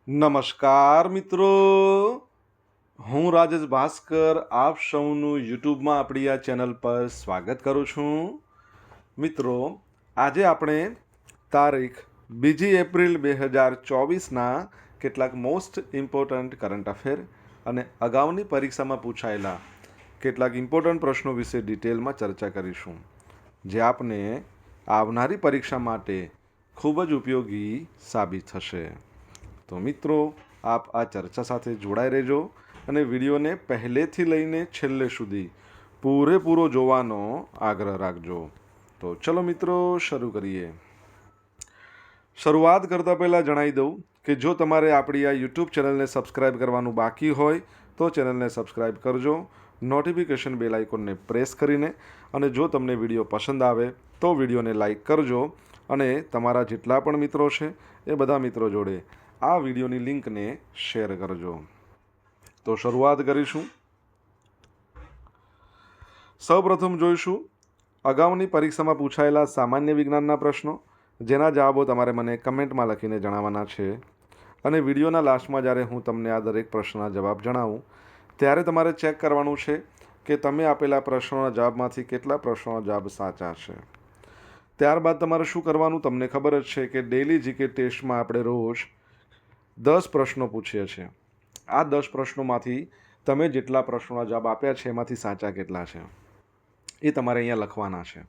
નમસ્કાર મિત્રો, હું રાજેશ ભાસ્કર આપ સૌનું યુટ્યુબમાં આપણી આ ચેનલ પર સ્વાગત કરું છું. મિત્રો, આજે આપણે તારીખ 2 એપ્રિલ 2024ના કેટલાક મોસ્ટ ઇમ્પોર્ટન્ટ કરંટ અફેર અને અગાઉની પરીક્ષામાં પૂછાયેલા કેટલાક ઇમ્પોર્ટન્ટ પ્રશ્નો વિશે ડિટેલમાં ચર્ચા કરીશું, જે આપને આવનારી પરીક્ષા માટે ખૂબ જ ઉપયોગી સાબિત થશે. તો મિત્રો, આપ આ ચર્ચા સાથે જોડાઈ રહેજો અને વિડીયોને પહેલેથી લઈને છેલ્લે સુધી પૂરેપૂરો જોવાનો આગ્રહ રાખજો. તો ચલો મિત્રો, શરૂ કરીએ. શરૂઆત કરતાં પહેલાં જણાવી દઉં કે જો તમારે આપણી આ યુટ્યુબ ચેનલને સબસ્ક્રાઈબ કરવાનું બાકી હોય તો ચેનલને સબસ્ક્રાઈબ કરજો, નોટિફિકેશન બેલ આઇકોનને પ્રેસ કરીને, અને જો તમને વિડીયો પસંદ આવે તો વિડીયોને લાઈક કરજો અને તમારા જેટલા પણ મિત્રો છે એ બધા મિત્રો જોડે આ વિડીયોની લિંકને શેર કરજો. તો શરૂઆત કરીશું. સૌપ્રથમ જોઈશું અગાઉની પરીક્ષામાં પૂછાયેલા સામાન્ય વિજ્ઞાનના પ્રશ્નો, જેના જવાબો તમારે મને કમેન્ટમાં લખીને જણાવવાના છે. અને વિડીયોના લાસ્ટમાં જ્યારે હું તમને આ દરેક પ્રશ્નના જવાબ જણાવું ત્યારે તમારે ચેક કરવાનું છે કે તમે આપેલા પ્રશ્નોના જવાબમાંથી કેટલા પ્રશ્નોના જવાબ સાચા છે. ત્યારબાદ તમારે શું કરવાનું, તમને ખબર જ છે કે ડેઇલી જીકે ટેસ્ટમાં આપણે રોજ 10 પ્રશ્નો પૂછીએ છીએ. આ 10 પ્રશ્નોમાંથી તમે જેટલા પ્રશ્નોના જવાબ આપ્યા છે એમાંથી સાચા કેટલા છે એ તમારે અહીંયા લખવાના છે.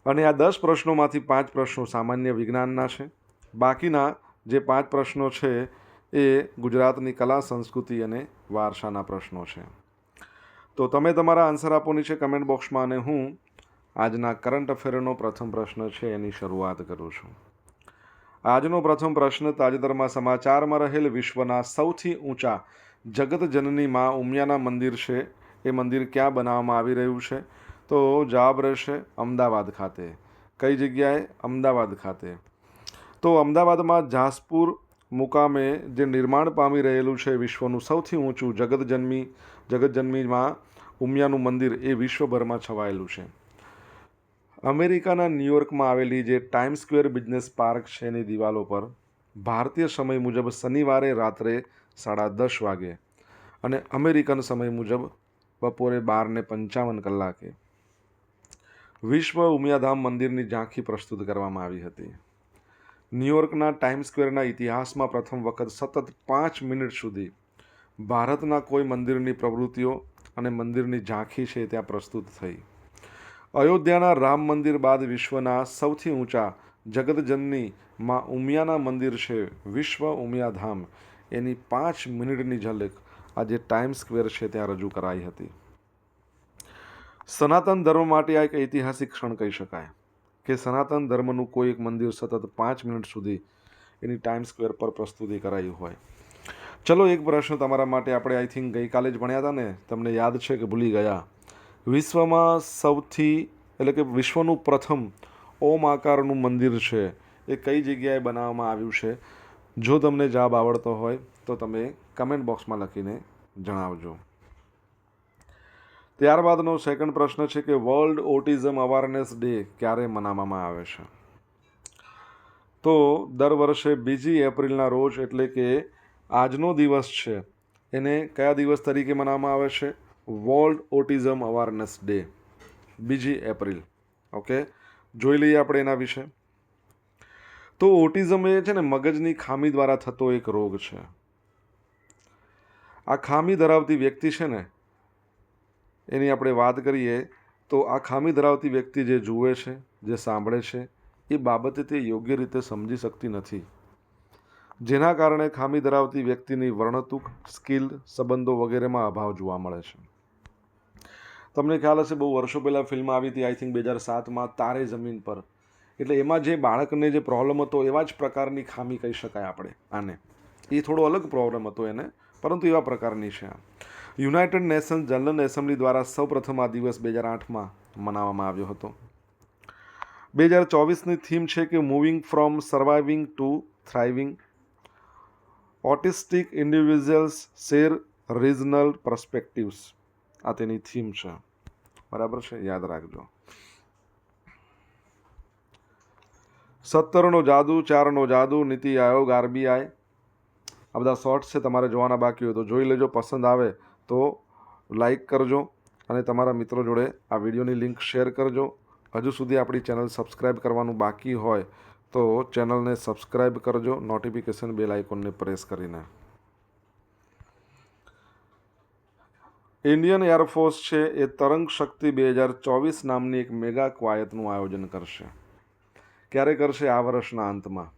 અને આ 10 પ્રશ્નોમાંથી 5 પ્રશ્નો સામાન્ય વિજ્ઞાનના છે. બાકીના જે 5 પ્રશ્નો છે એ ગુજરાતની કલા, સંસ્કૃતિ અને વારસાના પ્રશ્નો છે. તો તમે તમારા આન્સર આપો નીચે કમેન્ટ બોક્સમાં, અને હું આજના કરંટ અફેરનો પ્રથમ પ્રશ્ન છે એની શરૂઆત કરું છું. આજનો પ્રથમ પ્રશ્ન, તાજેતરમાં સમાચારમાં રહેલ વિશ્વના સૌથી ઊંચા જગતજનની માં ઉમિયાના મંદિર છે એ મંદિર ક્યાં બનાવવામાં આવી રહ્યું છે? તો જવાબ રહેશે અમદાવાદ ખાતે. કઈ જગ્યાએ? અમદાવાદ ખાતે. તો અમદાવાદમાં જાસપુર મુકામે જે નિર્માણ પામી રહેલું છે વિશ્વનું સૌથી ઊંચું જગતજનની માં ઉમિયાનું મંદિર એ વિશ્વભરમાં છવાયેલું છે. અમેરિકાના ન્યૂયોર્કમાં આવેલી જે ટાઈમ સ્ક્વેર બિઝનેસ પાર્ક છે એની દિવાલો પર ભારતીય સમય મુજબ શનિવારે રાત્રે 10:30 વાગે અને અમેરિકન સમય મુજબ બપોરે 12:55 વિશ્વ ઉમિયાધામ મંદિરની ઝાંખી પ્રસ્તુત કરવામાં આવી હતી. ન્યૂયોર્કના ટાઈમ સ્ક્વેરના ઇતિહાસમાં પ્રથમ વખત સતત 5 મિનિટ સુધી ભારતના કોઈ મંદિરની પ્રવૃત્તિઓ અને મંદિરની ઝાંખી છે ત્યાં પ્રસ્તુત થઈ. અયોધ્યાના રામ મંદિર બાદ વિશ્વના સૌથી ઊંચા જગતજનની માં ઉમિયાના મંદિર છે વિશ્વ ઉમિયાધામ, એની 5 મિનિટની ઝલક આજે ટાઈમ સ્ક્વેર છે ત્યાં રજૂ કરાઈ હતી. સનાતન ધર્મ માટે આ એક ઐતિહાસિક ક્ષણ કહી શકાય કે સનાતન ધર્મનું કોઈ એક મંદિર સતત 5 મિનિટ સુધી એની ટાઈમ સ્ક્વેર પર પ્રસ્તુતિ કરાયું હોય. ચલો, એક પ્રશ્ન તમારા માટે, આપણે આઈ થિંક ગઈકાલે જ ભણ્યા હતા ને, તમને યાદ છે કે ભૂલી ગયા? વિશ્વમાં સૌથી એટલે કે વિશ્વનું પ્રથમ ઓમ આકારનું મંદિર છે એ કઈ જગ્યાએ બનાવવામાં આવ્યું છે? જો તમને જવાબ આવડતો હોય તો તમે કમેન્ટ બોક્સમાં લખીને જણાવજો. ત્યારબાદનો સેકન્ડ પ્રશ્ન છે કે વર્લ્ડ ઓટિઝમ અવેરનેસ ડે ક્યારે મનાવવામાં આવે છે? તો દર વર્ષે 2 એપ્રિલના રોજ, એટલે કે આજનો દિવસ છે એને કયા દિવસ તરીકે મનાવવામાં આવે છે? World autism awareness day, 2 April. Okay, જોઈ લઈએ આપણે એના વિશે. તો ઓટિઝમ એ છે ને મગજની ખામી દ્વારા થતો એક રોગ છે. આ ખામી ધરાવતી વ્યક્તિ છે ને એની આપણે વાત કરીએ તો આ ખામી ધરાવતી વ્યક્તિ જે જુએ છે, જે સાંભળે છે એ બાબતે તે યોગ્ય રીતે સમજી શકતી નથી, જેના કારણે ખામી ધરાવતી વ્યક્તિની વર્ણતુક, સ્કિલ, સંબંધો વગેરેમાં અભાવ જોવા મળે છે. તમને ખ્યાલ હશે, બહુ વર્ષો પહેલાં ફિલ્મ આવી હતી, આઈ થિંક 2007માં, તારે જમીન પર. એટલે એમાં જે બાળકને જે પ્રોબ્લેમ હતો એવા જ પ્રકારની ખામી કહી શકાય આપણે આને. એ થોડો અલગ પ્રોબ્લેમ હતો એને, પરંતુ એવા પ્રકારની છે. યુનાઇટેડ નેશન્સ જનરલ એસેમ્બલી દ્વારા સૌપ્રથમ આ દિવસ 2008માં મનાવવામાં આવ્યો હતો. 2024ની થીમ છે કે moving from surviving to thriving. Autistic individuals share regional perspectives, આ તેની થીમ છે. બરાબર છે, યાદ રાખજો. 17નો જાદુ, 4નો જાદુ, નીતિ આયોગ, RBI, આ બધા શોર્ટ્સ છે તમારે જોવાના બાકી હોય તો જોઈ લેજો. પસંદ આવે તો લાઈક કરજો અને તમારા મિત્રો જોડે આ વિડીયોની લિંક શેર કરજો. હજુ સુધી આપણી ચેનલ સબસ્ક્રાઈબ કરવાનું બાકી હોય તો ચેનલને સબસ્ક્રાઈબ કરજો નોટિફિકેશન બેલ આઇકોનને પ્રેસ કરીને. ઇન્ડિયન એરફોર્સ છે એ તરંગ શક્તિ 2024 નામની એક મેગા કવાયતનું આયોજન કરશે. ક્યારે કરશે? આ વર્ષના અંતમાં,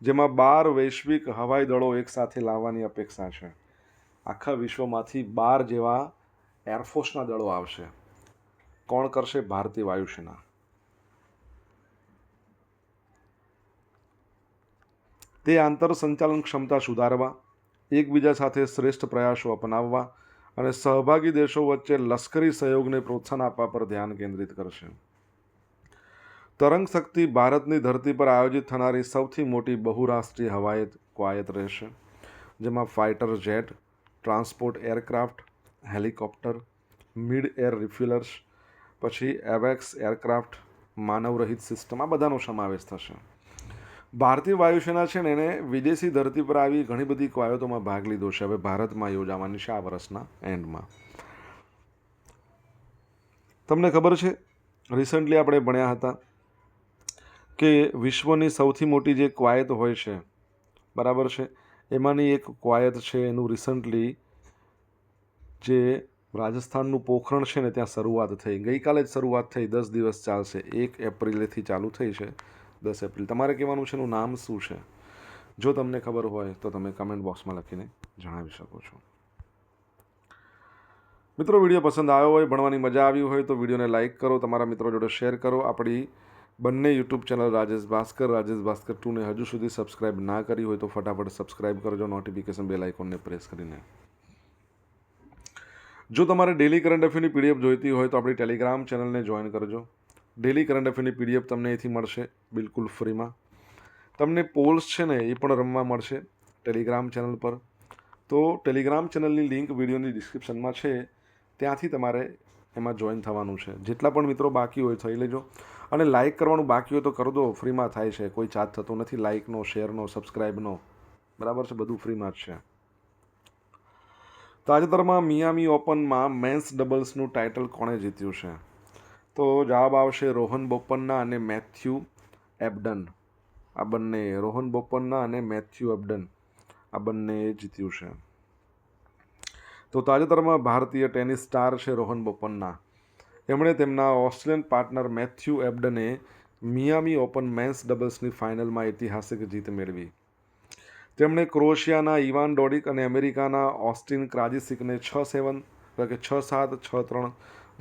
જેમાં 12 વૈશ્વિક હવાઈ દળો એકસાથે લાવવાની અપેક્ષા છે. આખા વિશ્વમાંથી 12 જેવા એરફોર્સના દળો આવશે. કોણ કરશે? ભારતીય વાયુસેના. તે આંતર સંચાલન ક્ષમતા સુધારવા, એકબીજા સાથે શ્રેષ્ઠ પ્રયાસો અપનાવવા અને સહભાગી દેશો વચ્ચે લશ્કરી સહયોગને પ્રોત્સાહન આપવા પર ધ્યાન કેન્દ્રિત કરશે. તરંગ શક્તિ ભારતની ધરતી પર આયોજિત થનારી સૌથી મોટી બહુરાષ્ટ્રીય હવાઈ કવાયત રહેશે, જેમાં fighter jet, transport aircraft, helicopter, mid air refuellers, પછી એવેક્સ એરક્રાફ્ટ, માનવરહિત સિસ્ટમ, આ બધાનો સમાવેશ થશે. ભારતીય વાયુસેના છે ને એને વિદેશી ધરતી પર આવી ઘણી બધી કવાયતોમાં ભાગ લીધો છે. હવે ભારતમાં યોજાવાની છે આ વર્ષના એન્ડમાં. તમને ખબર છે, રિસન્ટલી આપણે ભણ્યા હતા કે વિશ્વની સૌથી મોટી જે કવાયત હોય છે, બરાબર છે, એમાંની એક કવાયત છે એનું રિસન્ટલી જે રાજસ્થાનનું પોખરણ છે ને ત્યાં શરૂઆત થઈ. ગઈકાલે જ શરૂઆત થઈ, 10 દિવસ ચાલશે. 1 એપ્રિલેથી ચાલુ થઈ છે, 10 એપ્રિલ. તમારે કહેવાનું છે એનું નામ શું છે? જો તમને ખબર હોય તો તમે કમેન્ટ બોક્સમાં લખીને જણાવી શકો છો. મિત્રો, વિડીયો પસંદ આવ્યો હોય, ભણવાની મજા આવી હોય તો વિડીયોને લાઇક કરો, તમારા મિત્રો જોડે શેર કરો. આપણી બંને યુટ્યુબ ચેનલ રાજેશ ભાસ્કર 2 ને હજુ સુધી સબસ્ક્રાઈબ ના કરી હોય તો ફટાફટ સબસ્ક્રાઈબ કરજો નોટિફિકેશન બેલ આઇકોનને પ્રેસ કરીને. જો તમારે ડેલી કરંટ અફેરની પીડીએફ જોઈતી હોય તો આપણી ટેલિગ્રામ ચેનલને જોઈન કરજો. ડેલી કરંટ અફેરની પીડીએફ તમને અહીંથી મળશે બિલકુલ ફ્રીમાં. તમને પોલ્સ છે ને એ પણ રમવા મળશે ટેલિગ્રામ ચેનલ પર. તો ટેલિગ્રામ ચેનલની લિંક વિડીયોની ડિસ્ક્રિપ્શનમાં છે, ત્યાંથી તમારે એમાં જોઈન થવાનું છે. જેટલા પણ મિત્રો બાકી હોય થઈ લેજો. અને લાઇક કરવાનું બાકી હોય તો કરી દો, ફ્રીમાં થાય છે, કોઈ ચાર્જ થતો નથી. લાઇકનો, શેરનો, સબસ્ક્રાઈબનો, બરાબર છે, બધું ફ્રીમાં જ છે. તાજેતરમાં મિયામી ઓપનમાં મેન્સ ડબલ્સનું ટાઇટલ કોણે જીત્યું છે? તો જવાબ આવશે રોહન બોપન્ના અને મેથ્યુ એબડન. આ બંને, રોહન બોપન્ના અને મેથ્યુ એબડન, આ બંને જીત્યું છે. તો તાજેતરમાં ભારતીય ટેનિસ સ્ટાર છે રોહન બોપન્ના. એમણે તેમના ઓસ્ટ્રેલિયન પાર્ટનર મેથ્યુ એબડને મિયામી ઓપન મેન્સ ડબલ્સની ફાઇનલમાં ઐતિહાસિક જીત મેળવી. તેમણે ક્રોએશિયાના ઇવાન ડોડિક અને અમેરિકાના ઓસ્ટિન ક્રાજિસિકને 6-7, 6-7, 6-3,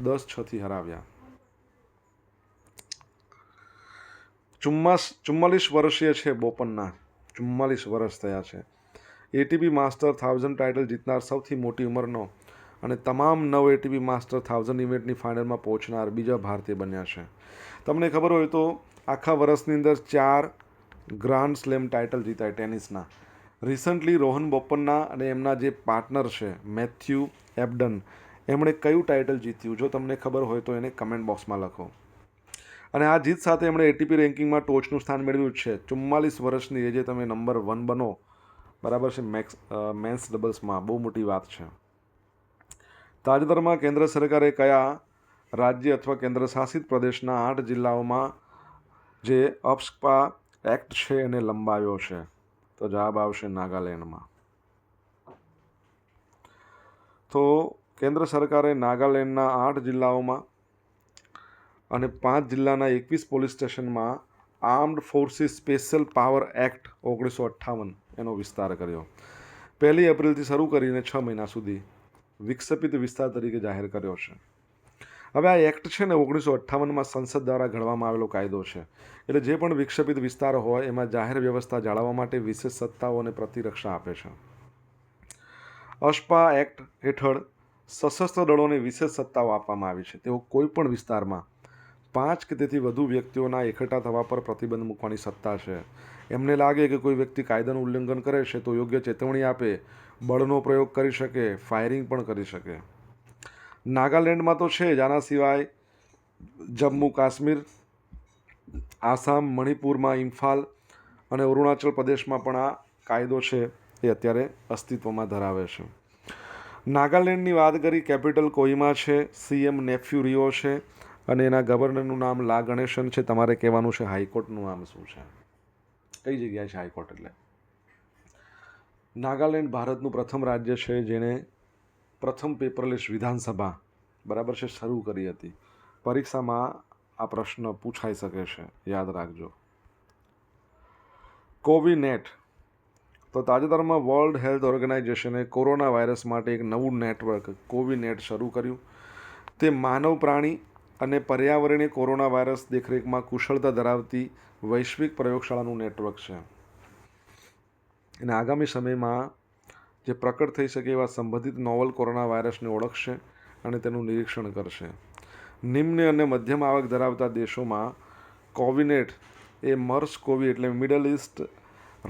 10-6થી હરાવ્યા. 44 વર્ષીય છે બોપન્ના, 44 વર્ષ થયા છે. એટીપી માસ્ટર 1000 ટાઇટલ જીતનાર સૌથી મોટી ઉંમરનો અને તમામ 9 એટીપી માસ્ટર 1000 ઇવેન્ટની ફાઇનલમાં પહોંચનાર બીજા ભારતીય બન્યા છે. તમને ખબર હોય તો આખા વર્ષની અંદર 4 ગ્રાન્ડ સ્લેમ ટાઇટલ જીતાય ટેનિસના. રિસન્ટલી રોહન બોપન્ના અને એમના જે પાર્ટનર છે મેથ્યુ એબડન, એમણે કયું ટાઇટલ જીત્યું? જો તમને ખબર હોય તો એને કમેન્ટ બોક્સમાં લખો. અને આ જીત સાથે એમણે એટીપી રેન્કિંગમાં ટોચનું સ્થાન મેળવ્યું છે. 44 વર્ષની એજે તમે નંબર 1 બનો, બરાબર છે, મેન્સ ડબલ્સમાં, બહુ મોટી વાત છે. તાજેતરમાં કેન્દ્ર સરકારે કયા રાજ્ય અથવા કેન્દ્ર શાસિત પ્રદેશના 8 જિલ્લાઓમાં જે અપ્સ્પા એક્ટ છે એને લંબાવ્યો છે? તો જવાબ આવશે નાગાલેન્ડમાં. તો કેન્દ્ર સરકારે નાગાલેન્ડના 8 જિલ્લાઓમાં અને 5 જિલ્લાના 21 પોલીસ સ્ટેશનમાં armed forces special power act 1958 એનો વિસ્તાર કર્યો. 1 એપ્રિલથી શરૂ કરીને 6 મહિના સુધી વિક્ષેપિત વિસ્તાર તરીકે જાહેર કર્યો છે. હવે આ એક્ટ છે ને 1958માં સંસદ દ્વારા ઘડવામાં આવેલો કાયદો છે. એટલે જે પણ વિક્ષેપિત વિસ્તાર હોય એમાં જાહેર વ્યવસ્થા જાળવવા માટે વિશેષ સત્તાઓ અને પ્રતિરક્ષા આપે છે. અસ્પા એક્ટ હેઠળ સશસ્ત્ર દળોને વિશેષ સત્તાઓ આપવામાં આવી છે. તેઓ કોઈ પણ વિસ્તારમાં 5 કે તેથી વધુ વ્યક્તિઓના એકઠા થવા પર પ્રતિબંધ મૂકવાની સત્તા છે. એમને લાગે કે કોઈ વ્યક્તિ કાયદાનું ઉલ્લંઘન કરે છે તો યોગ્ય ચેતવણી આપે, બળનો પ્રયોગ કરી શકે, ફાયરિંગ પણ કરી શકે. નાગાલેન્ડમાં તો છે જ, આના સિવાય જમ્મુ કાશ્મીર, આસામ, મણિપુરમાં ઇમ્ફાલ અને અરુણાચલ પ્રદેશમાં પણ આ કાયદો છે એ અત્યારે અસ્તિત્વમાં ધરાવે છે. નાગાલેન્ડની વાત કરી, કેપિટલ કોહિમા છે, CM નેફ્યુ રિયો છે અને એના ગવર્નરનું નામ લા ગણેશન છે. તમારે કહેવાનું છે હાઈકોર્ટનું નામ શું છે, કઈ જગ્યાએ છે હાઈકોર્ટ. એટલે નાગાલેન્ડ ભારતનું પ્રથમ રાજ્ય છે જેણે પ્રથમ પેપરલેસ વિધાનસભા બરાબર છે શરૂ કરી હતી. પરીક્ષામાં આ પ્રશ્ન પૂછાઈ શકે છે, યાદ રાખજો. કોવિનેટ, તો તાજેતરમાં વર્લ્ડ હેલ્થ ઓર્ગેનાઇઝેશને કોરોના વાયરસ માટે એક નવું નેટવર્ક કોવિનેટ શરૂ કર્યું. તે માનવ, પ્રાણી અને પર્યાવરણીય કોરોના વાયરસ દેખરેખમાં કુશળતા ધરાવતી વૈશ્વિક પ્રયોગશાળાનું નેટવર્ક છે. અને આગામી સમયમાં જે પ્રકટ થઈ શકે એવા સંબંધિત નોવલ કોરોના વાયરસને ઓળખશે અને તેનું નિરીક્ષણ કરશે. નિમ્ન અને મધ્યમ આવક ધરાવતા દેશોમાં કોવિનેટ એ મર્સ કોવી એટલે મિડલ ઇસ્ટ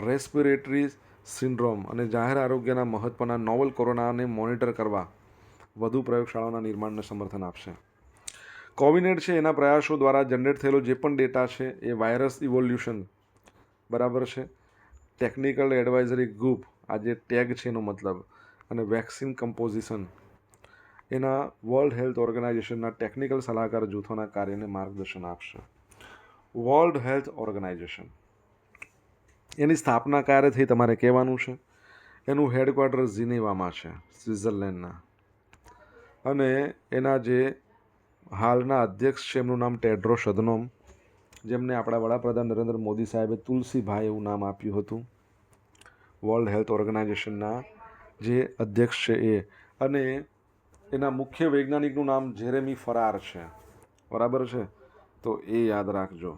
રેસ્પિરેટરી સિન્ડ્રોમ અને જાહેર આરોગ્યના મહત્ત્વના નોવલ કોરોનાને મોનિટર કરવા વધુ પ્રયોગશાળાઓના નિર્માણને સમર્થન આપશે. કોવિનેટ છે એના પ્રયાસો દ્વારા જનરેટ થયેલો જે પણ ડેટા છે એ વાયરસ ઇવોલ્યુશન બરાબર છે, ટેકનિકલ એડવાઇઝરી ગ્રુપ આ જે ટેગ છે એનો મતલબ, અને વેક્સિન કમ્પોઝિશન એના વર્લ્ડ હેલ્થ ઓર્ગેનાઇઝેશનના ટેકનિકલ સલાહકાર જૂથોના કાર્યને માર્ગદર્શન આપશે. વર્લ્ડ હેલ્થ ઓર્ગેનાઇઝેશન એની સ્થાપના ક્યારે થઈ તમારે કહેવાનું છે. એનું હેડક્વાર્ટર જીનીવામાં છે, સ્વિટ્ઝરલેન્ડના. અને એના જે હાલના અધ્યક્ષ છે એમનું નામ ટેડ્રોસ અધનોમ, જેમને આપણા વડાપ્રધાન નરેન્દ્ર મોદી સાહેબે તુલસીભાઈ એવું નામ આપ્યું હતું. વર્લ્ડ હેલ્થ ઓર્ગેનાઇઝેશનના જે અધ્યક્ષ છે એ, અને એના મુખ્ય વૈજ્ઞાનિકનું નામ જેરેમી ફરાર છે, બરાબર છે, તો એ યાદ રાખજો.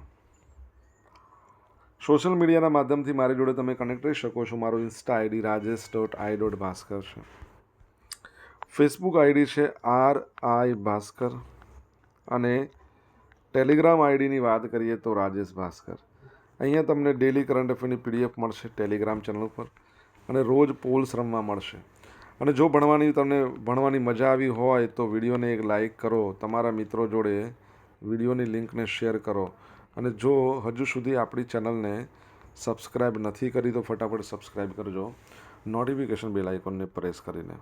સોશિયલ મીડિયાના માધ્યમથી મારી જોડે તમે કનેક્ટ રહી શકો છો. મારું ઇન્સ્ટા આઈડી rajesh.i.bhaskar છે. ફેસબુક આઈડી છે RI ભાસ્કર, અને ટેલિગ્રામ આઈડીની વાત કરીએ તો રાજેશ ભાસ્કર. અહીંયા તમને ડેલી કરંટ અફેરની PDF મળશે ટેલિગ્રામ ચેનલ ઉપર, અને રોજ પોલ્સ રમવા મળશે. અને જો ભણવાની મજા આવી હોય તો વિડીયોને એક લાઇક કરો, તમારા મિત્રો જોડે વિડીયોની લિંકને શેર કરો, અને જો હજુ સુધી આપણી ચેનલને સબસ્ક્રાઈબ નથી કરી તો ફટાફટ સબસ્ક્રાઈબ કરજો, નોટિફિકેશન બેલ આઇકોનને પ્રેસ કરીને.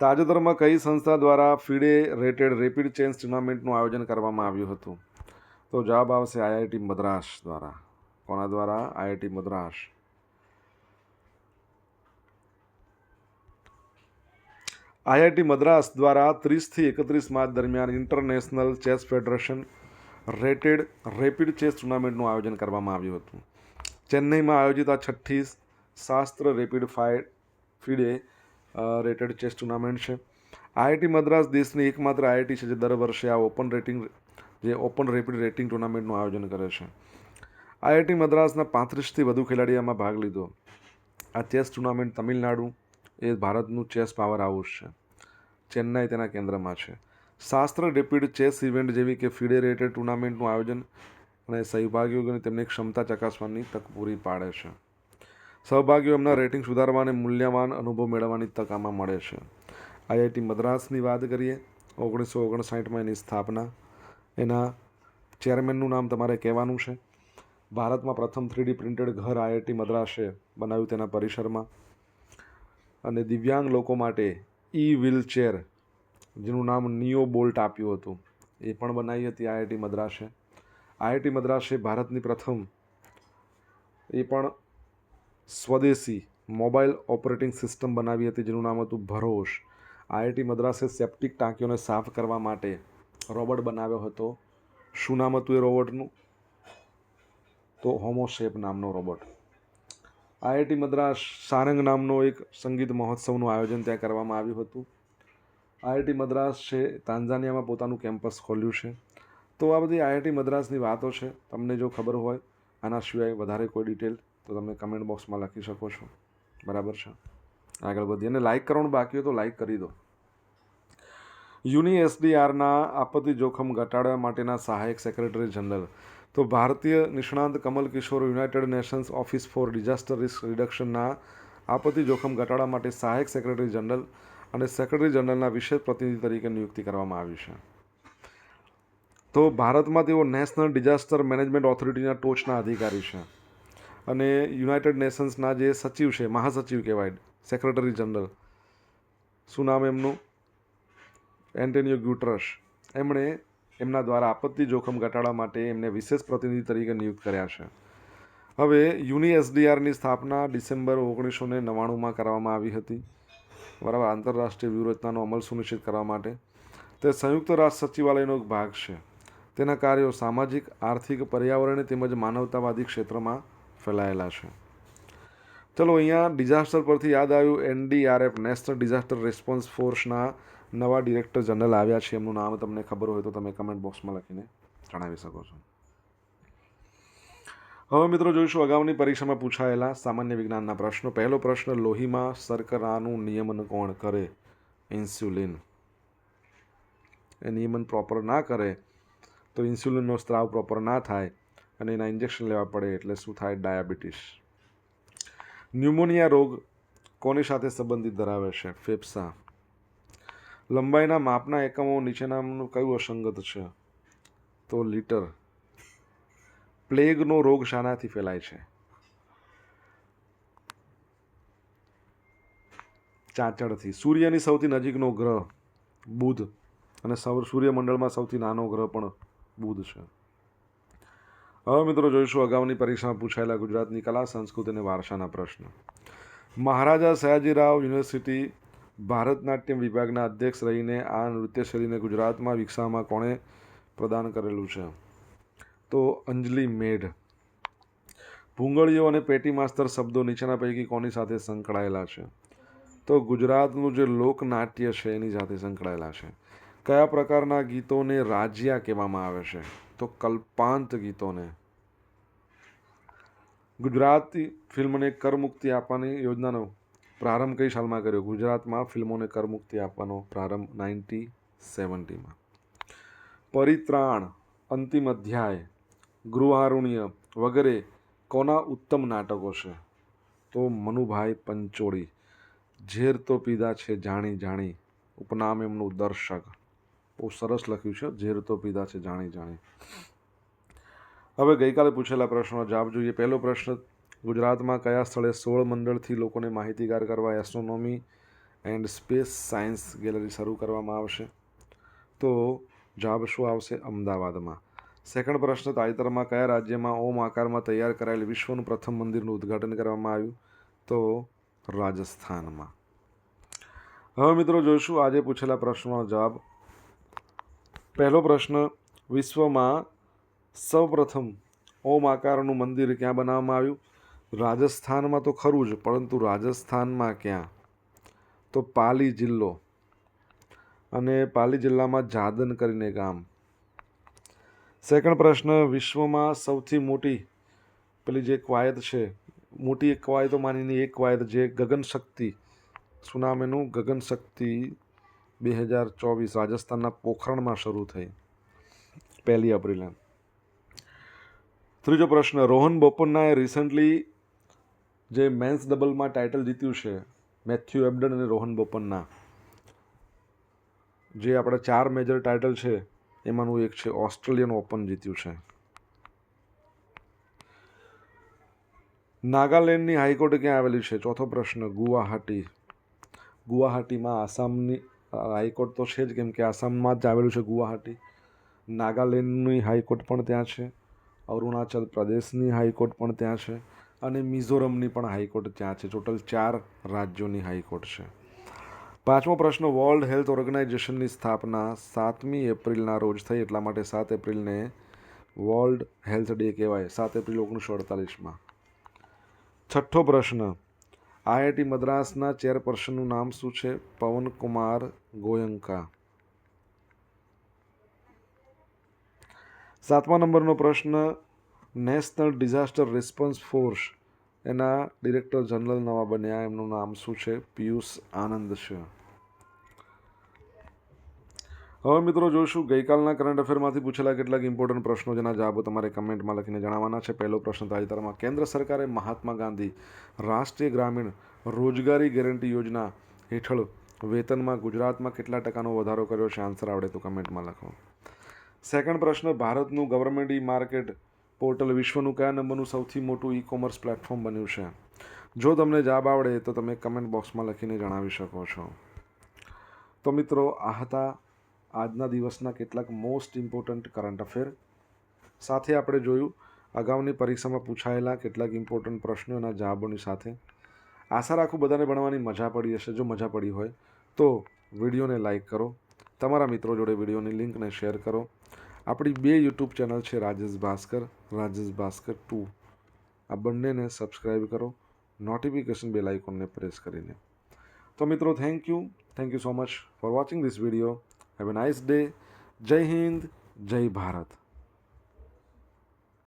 તાજેતરમાં કઈ સંસ્થા દ્વારા ફિડે રેટેડ રેપિડ ચેન્જ ટુર્નામેન્ટનું આયોજન કરવામાં આવ્યું હતું? તો જવાબ આવશે IIT મદ્રાસ દ્વારા. કોના દ્વારા? IIT મદ્રાસ. IIT મદ્રાસ દ્વારા 30થી 31 માર્ચ દરમિયાન international chess federation rapid chess ટુર્નામેન્ટનું આયોજન કરવામાં આવ્યું હતું. ચેન્નઈમાં આયોજિત આ 6ઠ્ઠી Shaastra rapid FIDE rated chess tournament છે. IIT મદ્રાસ દેશની એકમાત્ર IIT છે જે દર વર્ષે આ ઓપન રેપિડ રેટિંગ ટુર્નામેન્ટનું આયોજન કરે છે. IIT મદ્રાસના 35થી વધુ ખેલાડીઓ આમાં ભાગ લીધો. આ ચેસ ટુર્નામેન્ટ તમિલનાડુ એ ભારતનું ચેસ પાવર હાઉસ છે. ચેન્નાઈ તેના કેન્દ્રમાં છે. શાસ્ત્ર રેપિડ ચેસ ઇવેન્ટ જેવી કે ફિડે રેટેડ ટુર્નામેન્ટનું આયોજન અને સહભાગીઓને તેમની ક્ષમતા ચકાસવાની તક પૂરી પાડે છે. સહભાગીઓ એમના રેટિંગ સુધારવા અને મૂલ્યવાન અનુભવ મેળવવાની તક આમાં મળે છે. IIT મદ્રાસની વાત કરીએ, 1959માં એની સ્થાપના. એના ચેરમેનનું નામ તમારે કહેવાનું છે. ભારતમાં પ્રથમ 3D પ્રિન્ટેડ ઘર IIT મદ્રાસે બનાવ્યું તેના પરિસરમાં. અને દિવ્યાંગ લોકો માટે વ્હીલચેર જેનું નામ નિયો બોલ્ટ આપ્યું હતું એ પણ બનાવી હતી IIT મદ્રાસે. IIT મદ્રાસે ભારતની પ્રથમ એ પણ સ્વદેશી મોબાઈલ ઓપરેટિંગ સિસ્ટમ બનાવી હતી જેનું નામ હતું ભરોસ. IIT મદ્રાસે સેપ્ટિક ટાંકીઓને સાફ કરવા માટે રોબોટ બનાવ્યો હતો. શું નામ હતું એ રોબોટનું? તો હોમોશેપ નામનો રોબોટ. IIT મદ્રાસ સારંગ નામનો એક સંગીત મહોત્સવનું આયોજન ત્યાં કરવામાં આવ્યું હતું. IIT મદ્રાસ છે તાંઝાનિયામાં પોતાનું કેમ્પસ ખોલ્યું છે. તો આ બધી IIT મદ્રાસની વાતો છે. તમને જો ખબર હોય આના સિવાય વધારે કોઈ ડિટેલ તો તમે કમેન્ટ બોક્સમાં લખી શકો છો, બરાબર છે. આગળ વધીએ, અને લાઇક કરવાનું બાકી હોય તો લાઇક કરી દો. UNISDRના આપત્તિ જોખમ ઘટાડવા માટેના સહાયક સેક્રેટરી જનરલ, તો ભારતીય નિષ્ણાંત Kamal Kishore united nations office for disaster risk રિડક્શનના આપત્તિ જોખમ ઘટાડવા માટે સહાયક સેક્રેટરી જનરલ અને સેક્રેટરી જનરલના વિશેષ પ્રતિનિધિ તરીકે નિયુક્તિ કરવામાં આવી છે. તો ભારતમાં તેઓ નેશનલ ડિઝાસ્ટર મેનેજમેન્ટ ઓથોરિટીના ટોચના અધિકારી છે. અને યુનાઇટેડ નેશન્સના જે સચિવ છે, મહાસચિવ કહેવાય, સેક્રેટરી જનરલ, શું નામ એમનું, એન્ટોનિયો ગ્યુટરસ, એમણે એમના દ્વારા આપત્તિ જોખમ ઘટાડવા માટે એમને વિશેષ પ્રતિનિધિ તરીકે નિયુક્ત કર્યા છે. હવે યુનિએસડીઆરની સ્થાપના ડિસેમ્બર 1999માં કરવામાં આવી હતી, બરાબર, આંતરરાષ્ટ્રીય વ્યૂહરચનાનો અમલ સુનિશ્ચિત કરવા માટે. તે સંયુક્ત રાષ્ટ્ર સચિવાલયનો એક ભાગ છે. તેના કાર્યો સામાજિક, આર્થિક, પર્યાવરણીય તેમજ માનવતાવાદી ક્ષેત્રમાં ફેલાયેલા છે. ચલો, અહીંયા ડિઝાસ્ટર પરથી યાદ આવ્યું, એનડીઆરએફ, નેશનલ ડિઝાસ્ટર રિસ્પોન્સ ફોર્સના નવા ડિરેક્ટર જનરલ આવ્યા છે. એમનું નામ તમને ખબર હોય તો તમે કમેન્ટ બોક્સમાં લખીને જણાવી શકો છો. હવે મિત્રો જોઈશું અગાઉની પરીક્ષામાં પૂછાયેલા સામાન્ય વિજ્ઞાનના પ્રશ્નો. પહેલો પ્રશ્ન, લોહીમાં શર્કરાનું નિયમન કોણ કરે? ઇન્સ્યુલિન. એ નિયમન પ્રોપર ના કરે તો ઇન્સ્યુલિનનો સ્ત્રાવ પ્રોપર ના થાય અને એના ઇન્જેક્શન લેવા પડે, એટલે શું થાય? ડાયાબિટીસ. ન્યુમોનિયા રોગ કોની સાથે સંબંધિત ધરાવે છે? ફેફસા. લંબાઈના માપના એકમો નીચેનાનું કયું અસંગત છે? તો લીટર. પ્લેગનો રોગ શાનાથી ફેલાય છે? ચાંચડથી. સૂર્યની સૌથી નજીકનો ગ્રહ બુધ, અને સૂર્યમંડળમાં સૌથી નાનો ગ્રહ પણ બુધ છે. હવે મિત્રો જોઈશું અગાઉની પરીક્ષામાં પૂછાયેલા ગુજરાતની કલા, સંસ્કૃતિ અને વારસાના પ્રશ્ન. મહારાજા સયાજીરાવ યુનિવર્સિટી ભારતનાટ્યમ વિભાગના અધ્યક્ષ રહીને આ નૃત્યશૈલીને ગુજરાતમાં વિકસાવવામાં કોણે પ્રદાન કરેલું છે? તો અંજલિ મેઢ. ભૂંગળીઓ અને પેટી માસ્તર શબ્દો નીચેના પૈકી કોની સાથે સંકળાયેલા છે? તો ગુજરાતનું જે લોકનાટ્ય છે એની સાથે સંકળાયેલા છે. કયા પ્રકારના ગીતોને રાજ્યા કહેવામાં આવે છે? તો કલ્પાંત ગીતોને. ગુજરાતી ફિલ્મને કરમુક્તિ આપવાની યોજનાનો પ્રારંભ કઈ સાલમાં કર્યો? ગુજરાતમાં ફિલ્મોને કરમુક્તિ આપવાનો પ્રારંભ 1970માં. પરિત્રાણ, અંતિમ અધ્યાય, ગૃહારુણ્ય વગેરે કોના ઉત્તમ નાટકો છે? તો મનુભાઈ પંચોળી. ઝેર તો પીધા છે જાણી જાણી, ઉપનામ એમનું દર્શક. બહુ સરસ લખ્યું છે, ઝેર તો પીધા છે જાણી જાણી. હવે ગઈકાલે પૂછેલા પ્રશ્નનો જવાબ જોઈએ. પહેલો પ્રશ્ન, ગુજરાતમાં કયા સ્થળે 16 મંડળથી લોકોને માહિતીગાર કરવા astronomy and space science gallery શરૂ કરવામાં આવશે? તો જવાબ શું આવશે? અમદાવાદમાં. સેકન્ડ પ્રશ્ન, તાજેતરમાં કયા રાજ્યમાં ઓમ આકારમાં તૈયાર કરાયેલ વિશ્વનું પ્રથમ મંદિરનું ઉદ્ઘાટન કરવામાં આવ્યું? તો રાજસ્થાનમાં. હવે મિત્રો જોઈશું આજે પૂછેલા પ્રશ્નોનો જવાબ. પહેલો પ્રશ્ન, વિશ્વમાં સૌપ્રથમ ઓમ આકારનું મંદિર ક્યાં બનાવવામાં આવ્યું? રાજસ્થાનમાં તો ખરું જ, પરંતુ રાજસ્થાનમાં ક્યાં? તો પાલી જિલ્લો, અને પાલી જિલ્લામાં જાદન કરીને ગામ. સેકન્ડ પ્રશ્ન, વિશ્વમાં સૌથી મોટી પેલી જે કવાયત છે, મોટી એક કવાયતોમાંની એક કવાયત જે ગગનશક્તિ, શું નામ એનું? ગગનશક્તિ 2024 રાજસ્થાનના પોખરણમાં શરૂ થઈ 1 એપ્રિલે. ત્રીજો પ્રશ્ન, રોહન બોપન્નાએ રિસન્ટલી જે મેન્સ ડબલમાં ટાઇટલ જીત્યું છે, મેથ્યુ એબડન અને રોહન બોપન્ના, જે આપણા 4 મેજર ટાઇટલ છે એમાંનું એક છે, ઓસ્ટ્રેલિયન ઓપન જીત્યું છે. નાગાલેન્ડની હાઈકોર્ટ ક્યાં આવેલી છે? ચોથો પ્રશ્ન, ગુવાહાટી. ગુવાહાટીમાં આસામની હાઈકોર્ટ તો છે જ, કેમ કે આસામમાં જ આવેલું છે ગુવાહાટી. નાગાલેન્ડની હાઈકોર્ટ પણ ત્યાં છે, અરુણાચલ પ્રદેશની હાઈકોર્ટ પણ ત્યાં છે, અને મિઝોરમની પણ હાઈકોર્ટ ત્યાં છે. ટોટલ 4 રાજ્યોની હાઈકોર્ટ છે. પાંચમો પ્રશ્ન, વર્લ્ડ હેલ્થ ઓર્ગેનાઇઝેશનની સ્થાપના 7મી એપ્રિલના રોજ થઈ, એટલા માટે 7 એપ્રિલને વર્લ્ડ હેલ્થ ડે કહેવાય, 7 એપ્રિલ 1948માં. છઠ્ઠો પ્રશ્ન, આઈઆઈટી મદ્રાસના ચેરપર્સનનું નામ શું છે? પવનકુમાર ગોયંકા. 7મા નંબરનો પ્રશ્ન, નેશનલ ડિઝાસ્ટર રિસ્પોન્સ ફોર્સ એના ડિરેક્ટર જનરલ નવા બન્યા, એમનું નામ શું છે? પિયુષ આનંદ છે. હવે મિત્રો જોઈશું ગઈકાલના કરંટ અફેરમાંથી પૂછેલા કેટલાક ઇમ્પોર્ટન્ટ પ્રશ્નો, જેના જવાબો તમારે કમેન્ટમાં લખીને જણાવવાના છે. પહેલો પ્રશ્ન, તાજેતરમાં કેન્દ્ર સરકારે મહાત્મા ગાંધી રાષ્ટ્રીય ગ્રામીણ રોજગારી ગેરંટી યોજના હેઠળ વેતનમાં ગુજરાતમાં કેટલા ટકાનો વધારો કર્યો છે? આન્સર આવડે તો કમેન્ટમાં લખો. સેકન્ડ પ્રશ્ન, ભારતનું ગવર્મેન્ટ ઈ માર્કેટ પોર્ટલ વિશ્વનું કયા નંબરનું સૌથી મોટું ઈ કોમર્સ પ્લેટફોર્મ બન્યું છે? જો તમને જવાબ આવડે તો તમે કમેન્ટ બોક્સમાં લખીને જણાવી શકો છો. તો મિત્રો, આ હતા આજના દિવસના કેટલાક મોસ્ટ ઇમ્પોર્ટન્ટ કરંટ અફેર. સાથે આપણે જોયું અગાઉની પરીક્ષામાં પૂછાયેલા કેટલાક ઇમ્પોર્ટન્ટ પ્રશ્નોના જવાબોની સાથે. આશા રાખું બધાને ભણવાની મજા પડી હશે. જો મજા પડી હોય તો વિડીયોને લાઈક કરો, તમારા મિત્રો જોડે વિડીયોની લિંકને શેર કરો. આપણી 2 યુટ્યુબ ચેનલ છે, રાજેશ ભાસ્કર 2. આ બંનેને સબસ્ક્રાઈબ કરો, નોટિફિકેશન બેલ આઇકોનને પ્રેસ કરીને. તો મિત્રો, thank you so much for watching this video. Have a nice day. જય હિન્દ, જય ભારત.